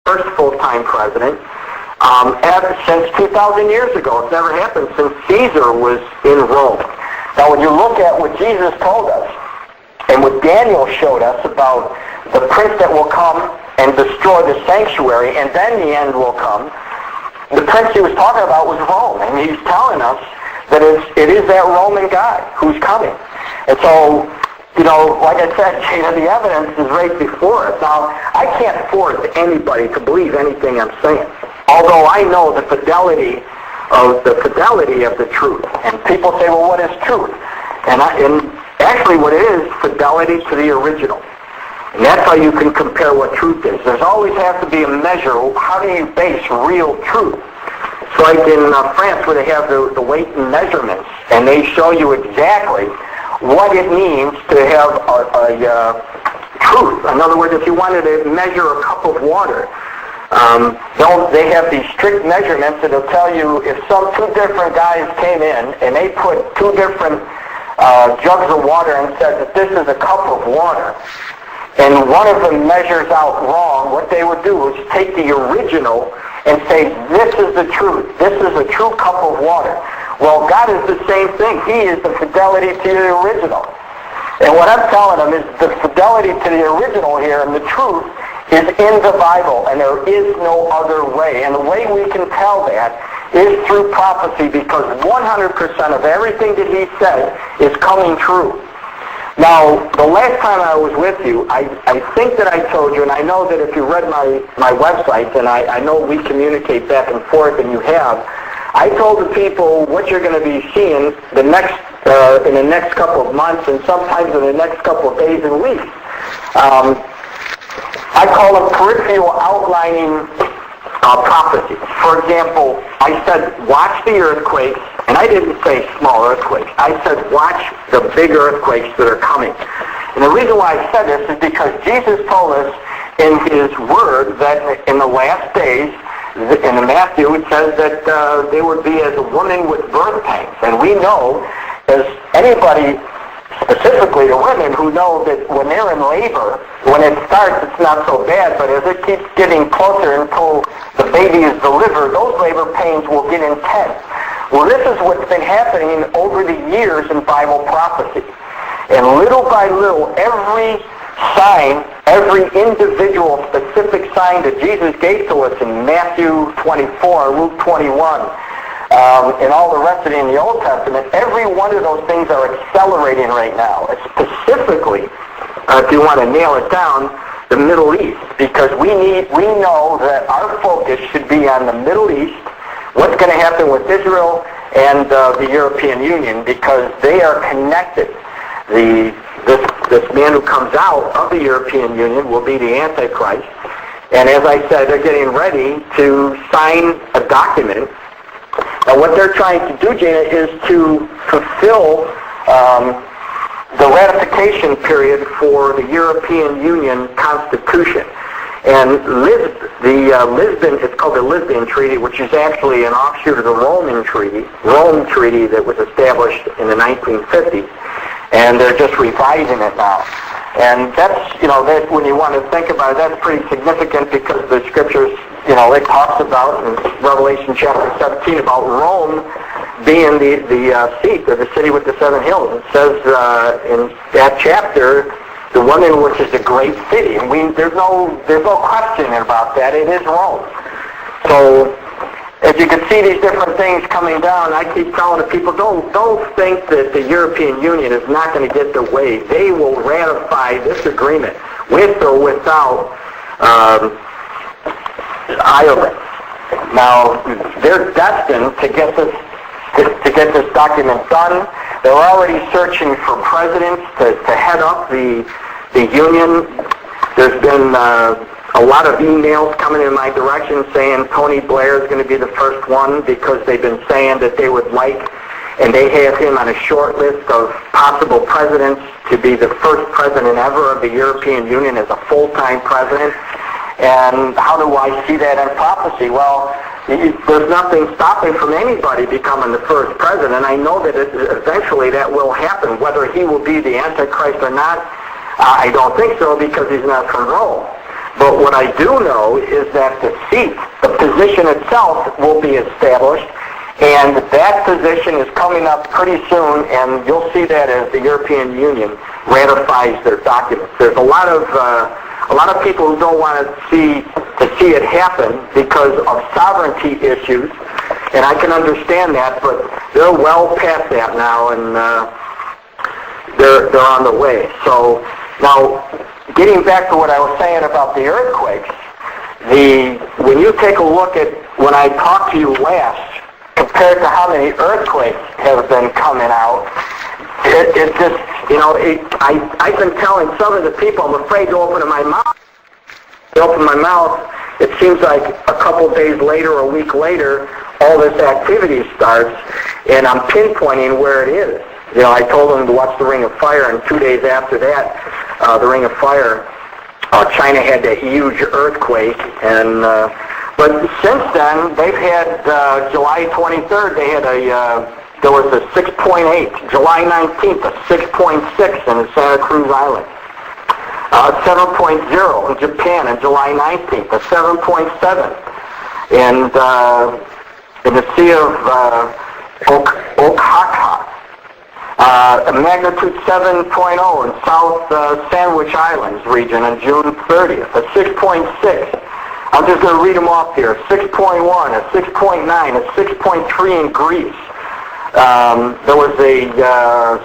first full-time president ever since 2,000 years ago. It's never happened since Caesar was in Rome. Now, when you look at what Jesus told us and what Daniel showed us about the prince that will come and destroy the sanctuary, and then the end will come, the prince he was talking about was Rome, and he's telling us that it is that Roman guy who's coming. And so, like I said, Gina, the evidence is right before us. Now, I can't force anybody to believe anything I'm saying, although I know the fidelity of the truth. And people say, well, what is truth? And actually what it is, fidelity to the original. And that's how you can compare what truth is. There's always has to be a measure. How do you base real truth? It's like in France where they have the weight and measurements, and they show you exactly what it means to have a truth. In other words, if you wanted to measure a cup of water, they have these strict measurements that will tell you if two different guys came in and they put two different jugs of water and said that this is a cup of water, and one of them measures out wrong, what they would do is take the original and say, this is the truth. This is a true cup of water. Well, God is the same thing. He is the fidelity to the original. And what I'm telling them is the fidelity to the original here and the truth is in the Bible, and there is no other way. And the way we can tell that is through prophecy, because 100% of everything that he said is coming true. Now, the last time I was with you, I think that I told you, and I know that if you read my website, and I know we communicate back and forth, and you have, I told the people what you're going to be seeing in the next couple of months, and sometimes in the next couple of days and weeks. I call them peripheral outlining prophecies. For example, I said, watch the earthquakes, and I didn't say small earthquakes. I said, watch the big earthquakes that are coming. And the reason why I said this is because Jesus told us in his word that in the last days, in Matthew, it says that they would be as a woman with birth pangs. And we know, as anybody, specifically the women, who know that when they're in labor, when it starts, it's not so bad, but as it keeps getting closer until the baby is delivered, those labor pains will get intense. Well, this is what's been happening over the years in Bible prophecy. And little by little, every sign, every individual specific sign that Jesus gave to us in Matthew 24, Luke 21, and all the rest of it in the Old Testament, every one of those things are accelerating right now. Specifically, if you want to nail it down, the Middle East, because we know that our focus should be on the Middle East, what's going to happen with Israel and the European Union, because they are connected. This man who comes out of the European Union will be the Antichrist, and as I said, they're getting ready to sign a document. Now, what they're trying to do, Gina, is to fulfill the ratification period for the European Union Constitution. And Lisbon, it's called the Lisbon Treaty, which is actually an offshoot of the Rome Treaty that was established in the 1950s. And they're just revising it now. And that's, that when you want to think about it, that's pretty significant, because the scriptures, it talks about in Revelation chapter 17 about Rome being the seat, or the city with the seven hills. It says in that chapter, the woman which is a great city. And there's no question about that. It is Rome. So, as you can see these different things coming down, I keep telling the people, don't think that the European Union is not going to get their way. They will ratify this agreement with or without Ireland. Now, they're destined to get this document done. They're already searching for presidents to head up the union. There's been a lot of emails coming in my direction saying Tony Blair is going to be the first one, because they've been saying that they would like, and they have him on a short list of possible presidents to be the first president ever of the European Union as a full-time president. And how do I see that in prophecy? Well, there's nothing stopping from anybody becoming the first president. I know that eventually that will happen. Whether he will be the Antichrist or not, I don't think so, because he's not from Rome. But what I do know is that the seat, the position itself, will be established, and that position is coming up pretty soon, and you'll see that as the European Union ratifies their documents. There's a lot of people who don't want to see it happen because of sovereignty issues, and I can understand that, but they're well past that now, and they're on the way. So now, getting back to what I was saying about the earthquakes, when you take a look at when I talked to you last, compared to how many earthquakes have been coming out, it just, I've been telling some of the people, I'm afraid to open my mouth. It seems like a couple days later, a week later, all this activity starts, and I'm pinpointing where it is. I told them to watch the Ring of Fire, and 2 days after that, the Ring of Fire, China had that huge earthquake, and but since then, they've had July 23rd, there was a 6.8, July 19th, a 6.6 in Santa Cruz Island, 7.0 in Japan on July 19th, a 7.7, and in the Sea of Oaxaca, a magnitude 7.0 in South Sandwich Islands region on June 30th, a 6.6. I'm just going to read them off here. 6.1, a 6.9, a 6.3 in Greece. There was a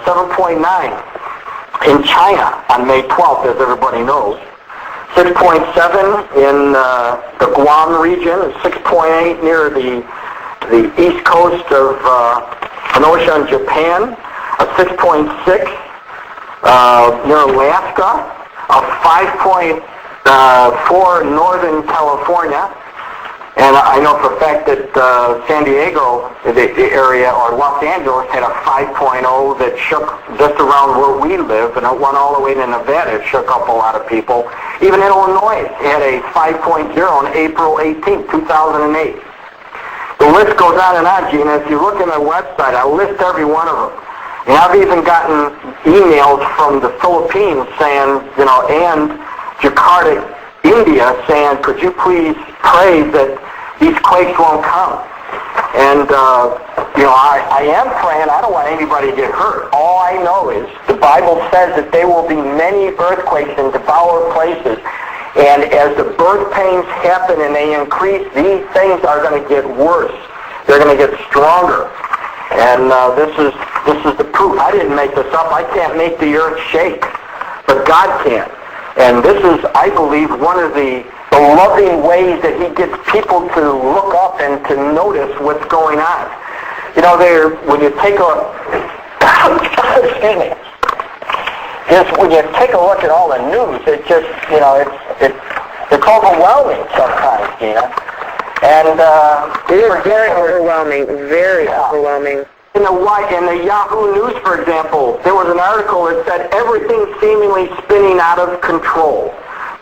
7.9 in China on May 12th, as everybody knows. 6.7 in the Guam region, 6.8 near the east coast of Kenosha in Japan, a 6.6 near Alaska, a 5.4 in Northern California, and I know for a fact that San Diego, the area, or Los Angeles, had a 5.0 that shook just around where we live, and it went all the way to Nevada. It shook up a lot of people. Even in Illinois, it had a 5.0 on April 18, 2008. The list goes on and on, Gina. If you look at my website, I list every one of them. And I've even gotten emails from the Philippines saying, and Jakarta, India, saying, could you please pray that these quakes won't come? And, I am praying. I don't want anybody to get hurt. All I know is the Bible says that there will be many earthquakes in devour places. And as the birth pains happen and they increase, these things are going to get worse. They're going to get stronger. And this is the proof. I didn't make this up. I can't make the earth shake, but God can. And this is, I believe, one of the loving ways that he gets people to look up and to notice what's going on. When you take when you take a look at all the news, it just, it's overwhelming sometimes, Gina. And it is very overwhelming, very overwhelming. In the Yahoo News, for example, there was an article that said everything seemingly spinning out of control.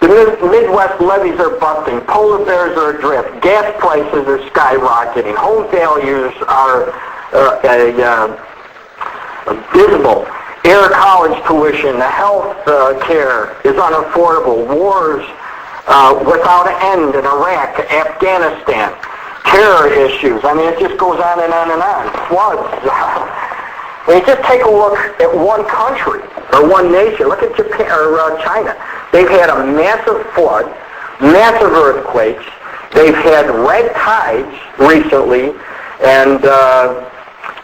The Midwest levees are busting. Polar bears are adrift. Gas prices are skyrocketing. Home values are abysmal. Air college tuition, the health care is unaffordable. Wars without end in Iraq, Afghanistan. Terror issues. I mean, it just goes on and on and on. Floods. When you just take a look at one country or one nation, look at Japan or China. They've had a massive flood, massive earthquakes. They've had red tides recently, and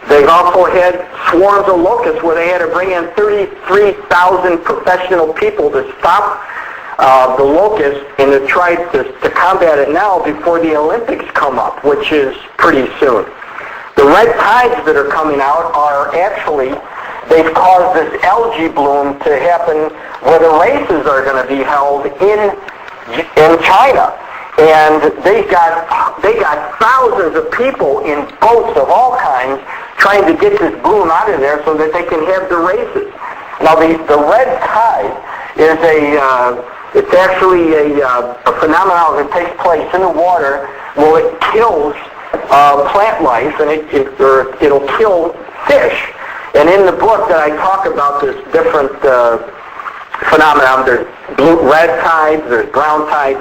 they've also had swarms of locusts where they had to bring in 33,000 professional people to stop the locusts and to try to combat it now before the Olympics come up, which is pretty soon. The red tides that are coming out are actually, they've caused this algae bloom to happen where the races are going to be held in China. And they got thousands of people in boats of all kinds trying to get this bloom out of there so that they can have the races. Now the red tide is it's actually a phenomenon that takes place in the water. Well, it kills plant life, and it'll kill fish. And in the book that I talk about this different phenomenon. There's red tides, there's brown tides.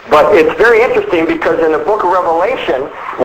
But it's very interesting because in the book of Revelation,